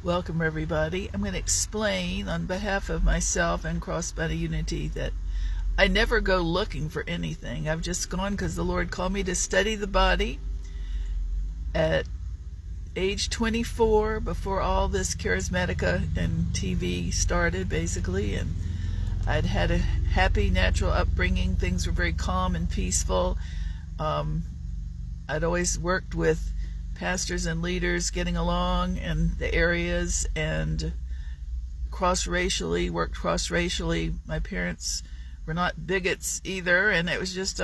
Welcome, everybody. I'm going to explain on behalf of myself and Crossbody Unity that I never go looking for anything. I've just gone because the Lord called me to study the body at age 24, before all this charismatica and TV started, basically. And I'd had a happy, natural upbringing. Things were very calm and peaceful. I'd always worked with pastors and leaders getting along in the areas, and worked cross-racially. My parents were not bigots either, and it was just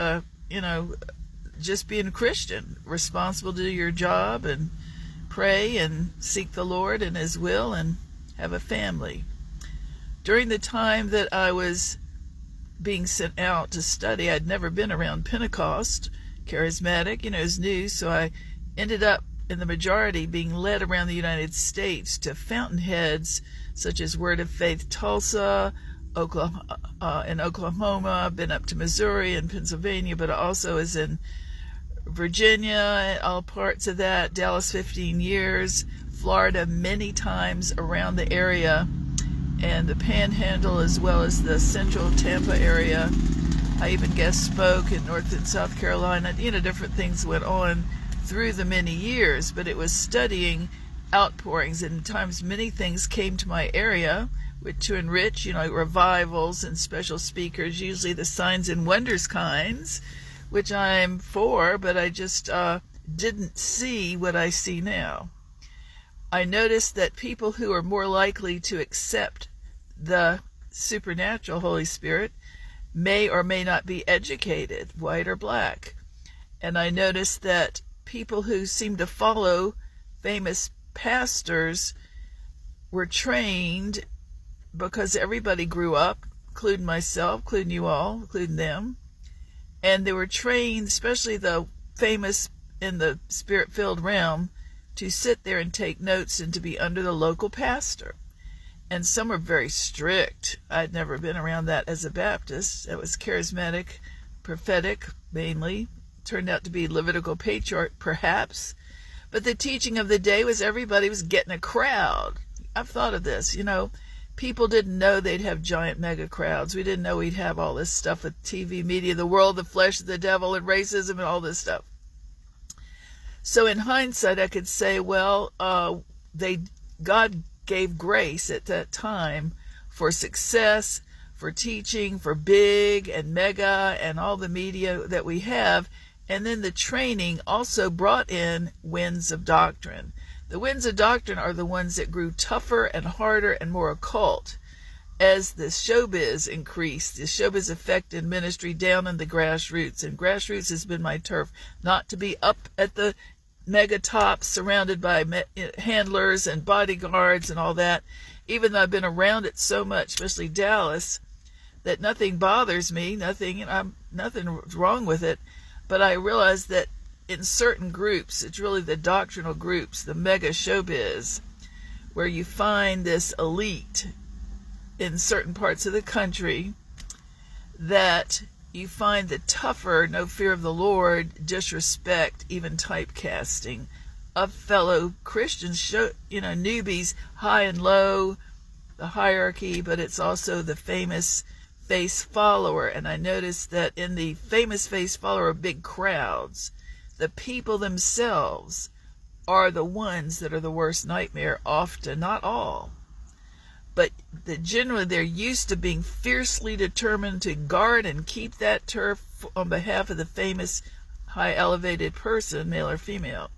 just being a Christian, responsible to do your job and pray and seek the Lord and His will and have a family. During the time that I was being sent out to study, I'd never been around Pentecost, charismatic, it was new, so I ended up in the majority being led around the United States to fountainheads such as Word of Faith Tulsa, in Oklahoma. I've been up to Missouri and Pennsylvania, but also is in Virginia, all parts of that, Dallas 15 years, Florida many times around the area, and the Panhandle as well as the central Tampa area. I even guest spoke in North and South Carolina. Different things went on through the many years, but it was studying outpourings, and at times many things came to my area to enrich, like revivals and special speakers, usually the signs and wonders kinds, which I'm for, but I just didn't see what I see now. I noticed that people who are more likely to accept the supernatural Holy Spirit may or may not be educated, white or black. And I noticed that people who seem to follow famous pastors were trained because everybody grew up, including myself, including you all, including them. And they were trained, especially the famous in the spirit-filled realm, to sit there and take notes and to be under the local pastor. And some are very strict. I'd never been around that as a Baptist. It was charismatic, prophetic, mainly. Turned out to be Levitical patriarch, perhaps. But the teaching of the day was everybody was getting a crowd. I've thought of this, people didn't know they'd have giant mega crowds. We didn't know we'd have all this stuff with TV, media, the world, the flesh, the devil, and racism, and all this stuff. So in hindsight, I could say, well, God gave grace at that time for success, for teaching, for big and mega and all the media that we have. And then the training also brought in winds of doctrine. The winds of doctrine are the ones that grew tougher and harder and more occult as the showbiz increased. The showbiz effect in ministry down in the grassroots. And grassroots has been my turf. Not to be up at the mega tops surrounded by handlers and bodyguards and all that. Even though I've been around it so much, especially Dallas, that nothing bothers me. Nothing wrong with it. But I realized that in certain groups, it's really the doctrinal groups, the mega showbiz, where you find this elite in certain parts of the country, that you find the tougher, no fear of the Lord, disrespect, even typecasting of fellow Christians, newbies, high and low, the hierarchy, but it's also the famous face follower. And I noticed that in the famous face follower big crowds, the people themselves are the ones that are the worst nightmare, often, not all. But generally they're used to being fiercely determined to guard and keep that turf on behalf of the famous high elevated person, male or female.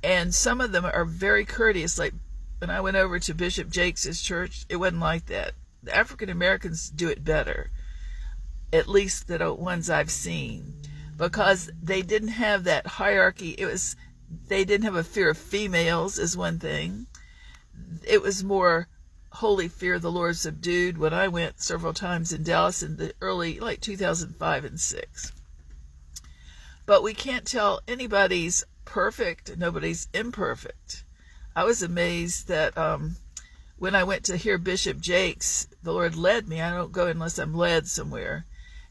And some of them are very courteous. Like when I went over to Bishop Jakes' church, it wasn't like that. The African Americans do it better, at least the ones I've seen, because they didn't have that hierarchy. They didn't have a fear of females, is one thing. It was more holy fear of the Lord subdued when I went several times in Dallas in the early, 2005 and 6. But we can't tell anybody's perfect, nobody's imperfect. I was amazed that when I went to hear Bishop Jakes, the Lord led me. I don't go unless I'm led somewhere.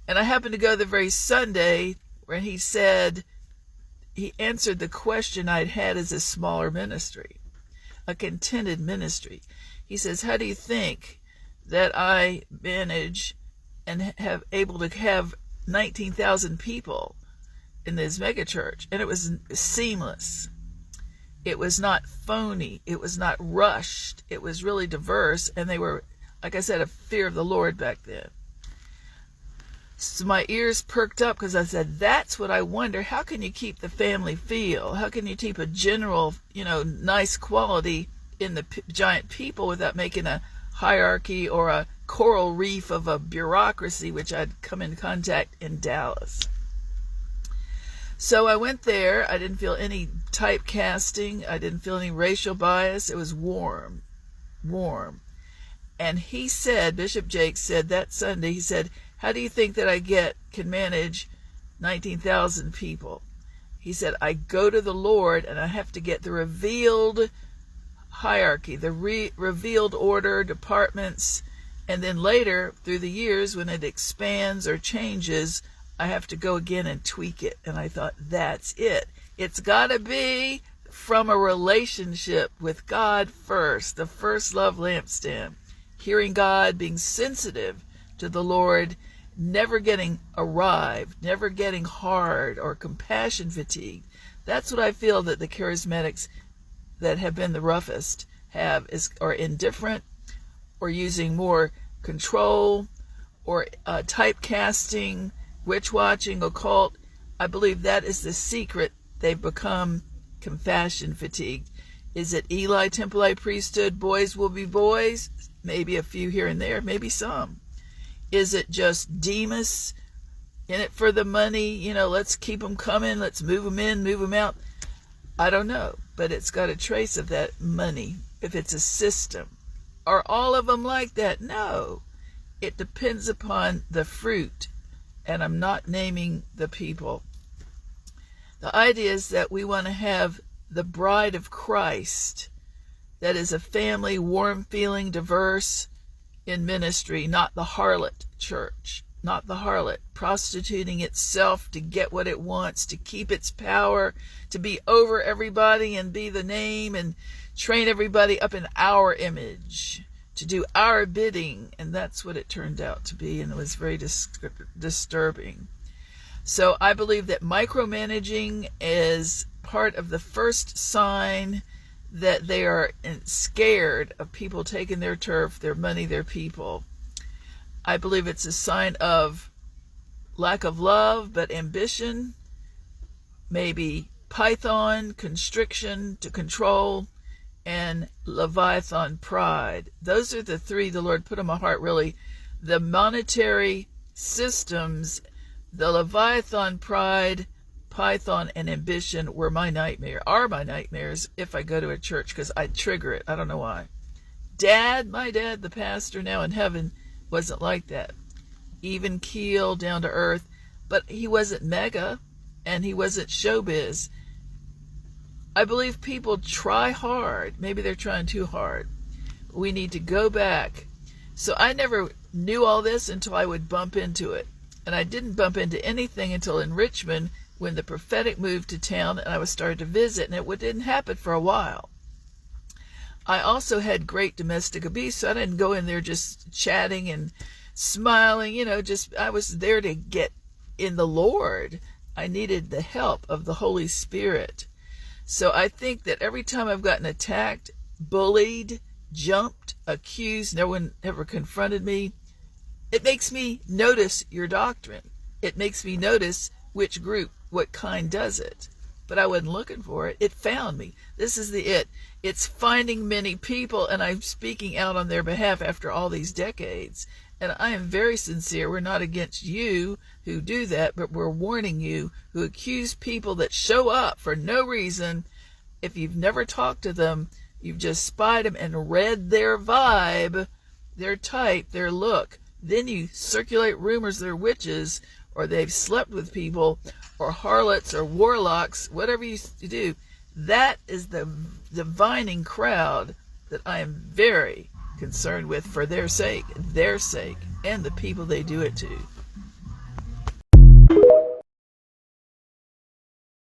And I happened to go the very Sunday when he said, he answered the question I'd had as a smaller ministry. a contented ministry. He says, how do you think that I manage and have able to have 19,000 people in this megachurch? And it was seamless. It was not phony. It was not rushed. It was really diverse. And they were, like I said, a fear of the Lord back then. So my ears perked up because I said, that's what I wonder. How can you keep the family feel? How can you keep a general, nice quality in the giant people without making a hierarchy or a coral reef of a bureaucracy, which I'd come in contact in Dallas. So I went there. I didn't feel any typecasting. I didn't feel any racial bias. It was warm. And he said, Bishop Jake said that Sunday, he said, how do you think that I can manage 19,000 people? He said, I go to the Lord and I have to get the revealed hierarchy, the revealed order, departments, and then later, through the years, when it expands or changes, I have to go again and tweak it. And I thought, that's it. It's got to be from a relationship with God first, the first love lampstand. Hearing God, being sensitive to the Lord, never getting arrived, never getting hard or compassion fatigued. That's what I feel that the charismatics that have been the roughest are indifferent or using more control or typecasting, witch-watching, occult. I believe that is the secret. They've become compassion fatigued. Is it Eli Template priesthood, boys will be boys? Maybe a few here and there, maybe some. Is it just Demas, in it for the money? Let's keep them coming, let's move them in, move them out. I don't know, but it's got a trace of that money, if it's a system. Are all of them like that? No. It depends upon the fruit, and I'm not naming the people. The idea is that we want to have the bride of Christ that is a family, warm feeling, diverse in ministry, not the harlot church, not the harlot prostituting itself to get what it wants, to keep its power, to be over everybody and be the name and train everybody up in our image, to do our bidding. And that's what it turned out to be, and it was very disturbing. So I believe that micromanaging is part of the first sign that they are scared of people taking their turf, their money, their people. I believe it's a sign of lack of love, but ambition, maybe Python, constriction to control, and Leviathan, pride. Those are the three the Lord put on my heart, really. The monetary systems, the Leviathan, pride, Python, and ambition are my nightmares if I go to a church, because I trigger it. I don't know why. My dad, the pastor now in heaven, wasn't like that. Even keel, down to earth, but he wasn't mega, and he wasn't showbiz. I believe people try hard. Maybe they're trying too hard. We need to go back. So I never knew all this until I would bump into it. And I didn't bump into anything until in Richmond, when the prophetic moved to town and I was started to visit, and it didn't happen for a while. I also had great domestic abuse, so I didn't go in there just chatting and smiling, I was there to get in the Lord. I needed the help of the Holy Spirit. So I think that every time I've gotten attacked, bullied, jumped, accused, no one ever confronted me, it makes me notice your doctrine. It makes me notice which group, what kind does it. But I wasn't looking for it. It found me. This is it. It's finding many people, and I'm speaking out on their behalf after all these decades. And I am very sincere. We're not against you who do that, but we're warning you who accuse people that show up for no reason. If you've never talked to them, you've just spied them and read their vibe, their type, their look. Then you circulate rumors they're witches, or they've slept with people, or harlots, or warlocks, whatever you do. That is the divining crowd that I am very concerned with for their sake, and the people they do it to.